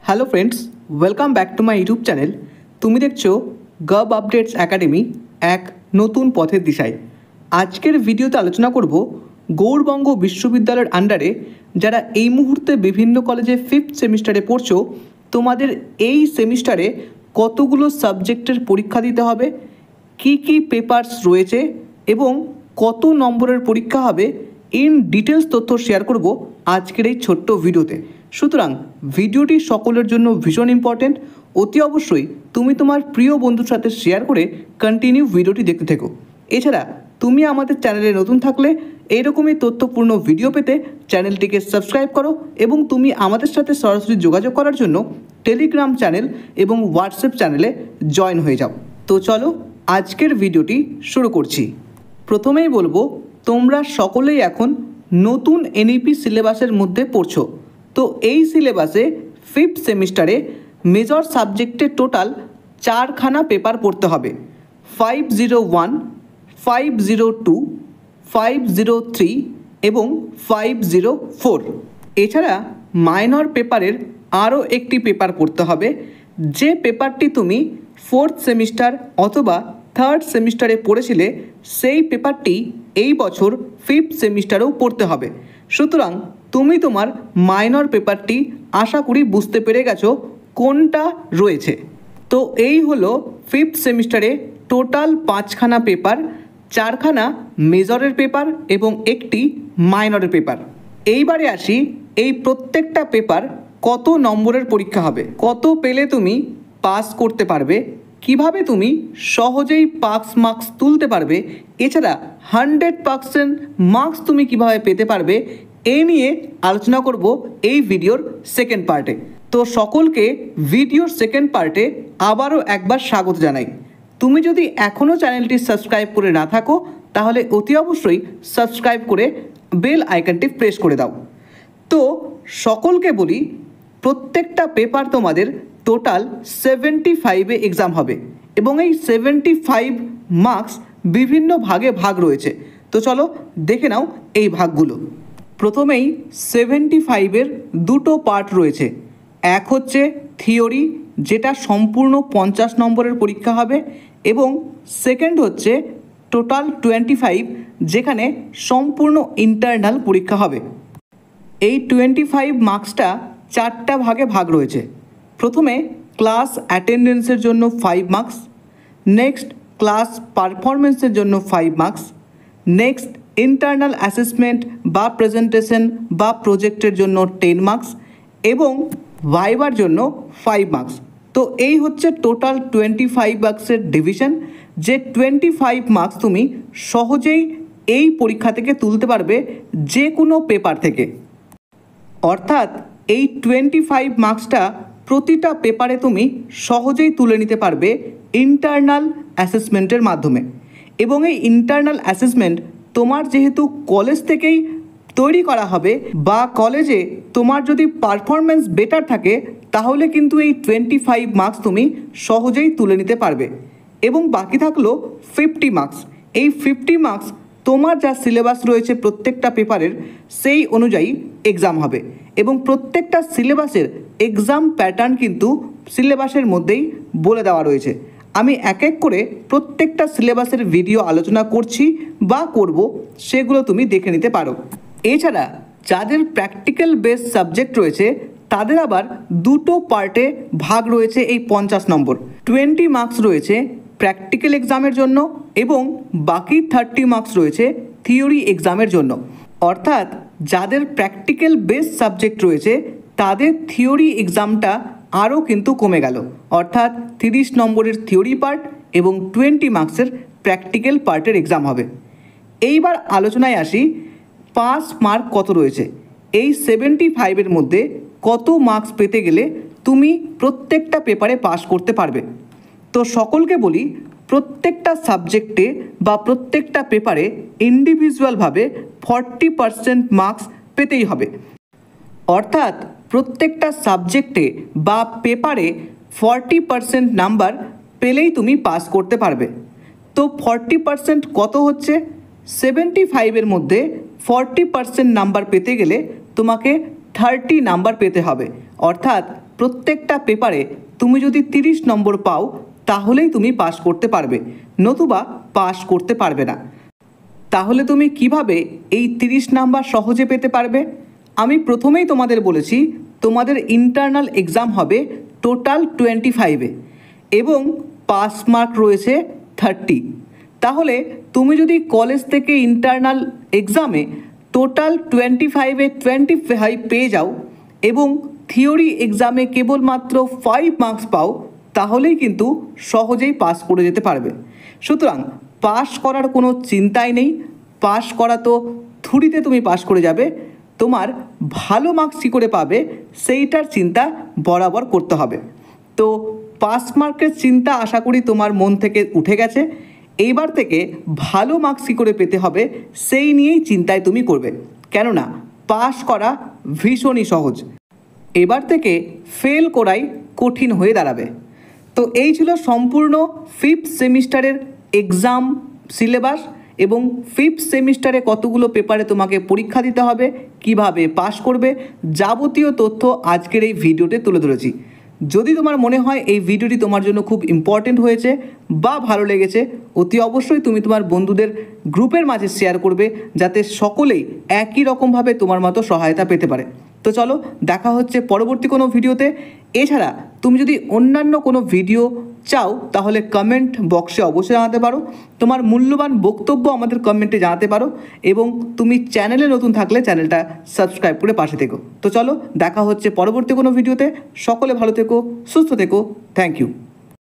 Hello friends, welcome back to my YouTube channel. তুমি দেখছো gov updates academy, এক নতুন পথের দিশায়। আজকের ভিডিওতে আলোচনা করব গৌড়বঙ্গ বিশ্ববিদ্যালয়ের আন্ডারে যারা এই মুহূর্তে বিভিন্ন কলেজে 5th সেমিস্টারে পড়ছো, তোমাদের এই সেমিস্টারে কতগুলো সাবজেক্টের পরীক্ষা দিতে হবে, কি কি পেপারস রয়েছে এবং কত নম্বরের পরীক্ষা হবে, ইন ডিটেলস তথ্য শেয়ার করব আজকের এই ছোট্ট ভিডিওতে। সুতরাং ভিডিওটি সকলের জন্য ভীষণ ইম্পর্টেন্ট। অতি অবশ্যই তুমি তোমার প্রিয় বন্ধুর সাথে শেয়ার করে কন্টিনিউ ভিডিওটি দেখতে থেকো। এছাড়া তুমি আমাদের চ্যানেলে নতুন থাকলে এইরকমই তথ্যপূর্ণ ভিডিও পেতে চ্যানেলটিকে সাবস্ক্রাইব করো এবং তুমি আমাদের সাথে সরাসরি যোগাযোগ করার জন্য টেলিগ্রাম চ্যানেল এবং হোয়াটসঅ্যাপ চ্যানেলে জয়েন হয়ে যাও। তো চলো আজকের ভিডিওটি শুরু করছি। প্রথমেই বলবো, তোমরা সকলেই এখন নতুন এনইপি সিলেবাসের মধ্যে পড়ছো। তো এই সিলেবাসে 5th সেমিস্টারে মেজর সাবজেক্টে টোটাল 4খানা পেপার পড়তে হবে: 501, 502, 503 এবং 504। এছাড়া মাইনর পেপারের আরও একটি পেপার পড়তে হবে, যে পেপারটি তুমি 4th সেমিস্টার অথবা 3rd সেমিস্টারে পড়েছিলে সেই পেপারটি এই বছর 5th সেমিস্টারেও পড়তে হবে। সুতরাং তুমি তোমার মাইনর পেপারটি আশা করি বুঝতে পেরে গেছো কোনটা রয়েছে। তো এই হলো 5th সেমিস্টারে টোটাল 5খানা পেপার, 4খানা মেজরের পেপার এবং একটি মাইনরের পেপার। এইবারে আসি, এই প্রত্যেকটা পেপার কত নম্বরের পরীক্ষা হবে, কত পেলে তুমি পাস করতে পারবে, কিভাবে তুমি সহজেই পাস মার্কস তুলতে পারবে, এছাড়া 100% মার্কস তুমি কিভাবে পেতে পারবে, এই নিয়ে আলোচনা করব এই ভিডিওর সেকেন্ড পার্টে। তো সকলকে ভিডিওর সেকেন্ড পার্টে আবারও একবার স্বাগত জানাই। তুমি যদি এখনও চ্যানেলটি সাবস্ক্রাইব করে না থাকো তাহলে অতি অবশ্যই সাবস্ক্রাইব করে বেল আইকনটি প্রেস করে দাও। তো সকলকে বলি, প্রত্যেকটা পেপার তোমাদের টোটাল 75-এ এক্সাম হবে এবং এই 75 মার্কস বিভিন্ন ভাগে ভাগ রয়েছে। তো চলো দেখে নাও এই ভাগগুলো। প্রথমেই 75-এর দুটো পার্ট রয়েছে। এক হচ্ছে থিওরি, যেটা সম্পূর্ণ 50 নম্বরের পরীক্ষা হবে, এবং সেকেন্ড হচ্ছে টোটাল 25, যেখানে সম্পূর্ণ ইন্টারনাল পরীক্ষা হবে। এই 25 মার্কসটা 4টা ভাগে ভাগ রয়েছে। প্রথমে ক্লাস অ্যাটেন্ডেন্সের জন্য 5 মার্কস, নেক্সট ক্লাস পারফরমেন্সের জন্য 5 মার্কস, নেক্সট ইন্টারনাল অ্যাসেসমেন্ট বা প্রেজেন্টেশন বা প্রজেক্টের জন্য 10 মার্কস এবং ভাইবার জন্য 5 মার্কস। তো এই হচ্ছে টোটাল 25 মার্কসের ডিভিশন, যে 25 মার্কস তুমি সহজেই এই পরীক্ষা থেকে তুলতে পারবে যে কোনো পেপার থেকে। অর্থাৎ এই 25 মার্কসটা প্রতিটা পেপারে তুমি সহজেই তুলে নিতে পারবে ইন্টারনাল অ্যাসেসমেন্টের মাধ্যমে। এবং এই ইন্টারনাল অ্যাসেসমেন্ট তোমার যেহেতু কলেজ থেকেই তৈরি করা হবে, বা কলেজে তোমার যদি পারফরমেন্স বেটার থাকে, তাহলে কিন্তু এই 25 মার্কস তুমি সহজেই তুলে নিতে পারবে। এবং বাকি থাকলো 50 মার্কস। এই 50 মার্কস তোমার যা সিলেবাস রয়েছে প্রত্যেকটা পেপারের, সেই অনুযায়ী এক্সাম হবে এবং প্রত্যেকটা সিলেবাসের এক্সাম প্যাটার্ন কিন্তু সিলেবাসের মধ্যেই বলে দেওয়া রয়েছে। আমি এক এক করে প্রত্যেকটা সিলেবাসের ভিডিও আলোচনা করছি বা করব, সেগুলো তুমি দেখে নিতে পারো। এছাড়া যাদের প্র্যাকটিক্যাল বেস সাবজেক্ট রয়েছে তাদের আবার দুটো পার্টে ভাগ রয়েছে। এই 50 নম্বর 20 মার্কস রয়েছে প্র্যাকটিক্যাল এক্সামের জন্য এবং বাকি 30 মার্কস রয়েছে থিওরি এক্সামের জন্য। অর্থাৎ যাদের প্র্যাকটিক্যাল বেস সাবজেক্ট রয়েছে তাদের থিওরি এক্সামটা আরও কিন্তু কমে গেল। অর্থাৎ 30 নম্বরের থিওরি পার্ট এবং 20 মার্কসের প্র্যাকটিক্যাল পার্টের এক্সাম হবে। এইবার আলোচনায় আসি, পাস মার্ক কত রয়েছে, এই 75-এর মধ্যে কত মার্কস পেতে গেলে তুমি প্রত্যেকটা পেপারে পাস করতে পারবে। তো সকলকে বলি, প্রত্যেকটা সাবজেক্টে বা প্রত্যেকটা পেপারে ইন্ডিভিজুয়ালভাবে 40% মার্কস পেতেই হবে। অর্থাৎ প্রত্যেকটা সাবজেক্টে বা পেপারে 40% নাম্বার পেলেই তুমি পাস করতে পারবে। তো 40% কত হচ্ছে? 75-এর মধ্যে 40% নাম্বার পেতে গেলে তোমাকে 30 নাম্বার পেতে হবে। অর্থাৎ প্রত্যেকটা পেপারে তুমি যদি 30 নম্বর পাও তাহলেই তুমি পাস করতে পারবে, নতুবা পাস করতে পারবে না। তাহলে তুমি কিভাবে এই 30 নাম্বার সহজে পেতে পারবে? আমি প্রথমেই তোমাদের বলেছি তোমাদের ইন্টারনাল এক্সাম হবে টোটাল 25-এ এবং পাস মার্ক রয়েছে 30। তাহলে তুমি যদি কলেজ থেকে ইন্টারনাল এক্সামে টোটাল 25-এ 25 পেয়ে যাও এবং থিওরি এক্সামে কেবলমাত্র 5 মার্কস পাও, তাহলেই কিন্তু সহজেই পাস করে যেতে পারবে। সুতরাং পাস করার কোনো চিন্তাই নেই। পাস করা তো থ্রিতে তুমি পাস করে যাবে, তোমার ভালো মার্কস কী করে পাবে সেইটার চিন্তা বরাবর করতে হবে। তো পাস মার্কের চিন্তা আশা করি তোমার মন থেকে উঠে গেছে। এইবার থেকে ভালো মার্কস কী করে পেতে হবে সেই নিয়েই চিন্তায় তুমি করবে, কেননা পাস করা ভীষণই সহজ। এবার থেকে ফেল করাই কঠিন হয়ে দাঁড়াবে। তো এই ছিল সম্পূর্ণ 5th সেমিস্টারের এক্সাম সিলেবাস এবং 5th সেমিস্টারে কতগুলো পেপারে তোমাকে পরীক্ষা দিতে হবে, কিভাবে পাস করবে, যাবতীয় তথ্য আজকের এই ভিডিওতে তুলে ধরেছি। যদি তোমার মনে হয় এই ভিডিওটি তোমার জন্য খুব ইম্পর্টেন্ট হয়েছে বা ভালো লেগেছে, অতি অবশ্যই তুমি তোমার বন্ধুদের গ্রুপের মাঝে শেয়ার করবে, যাতে সকলেই একই রকমভাবে তোমার মতো সহায়তা পেতে পারে। তো চলো, দেখা হচ্ছে পরবর্তী কোনো ভিডিওতে। এছাড়া তুমি যদি অন্যান্য কোনো ভিডিও চাও তাহলে কমেন্ট বক্সে অবশ্যই জানাতে পারো, তোমার মূল্যবান বক্তব্য আমাদের কমেন্টে জানাতে পারো এবং তুমি চ্যানেলে নতুন থাকলে চ্যানেলটা সাবস্ক্রাইব করে পাশে থেকো। তো চলো, দেখা হচ্ছে পরবর্তী কোনো ভিডিওতে। সকলে ভালো থেকো, সুস্থ থেকো। Thank you.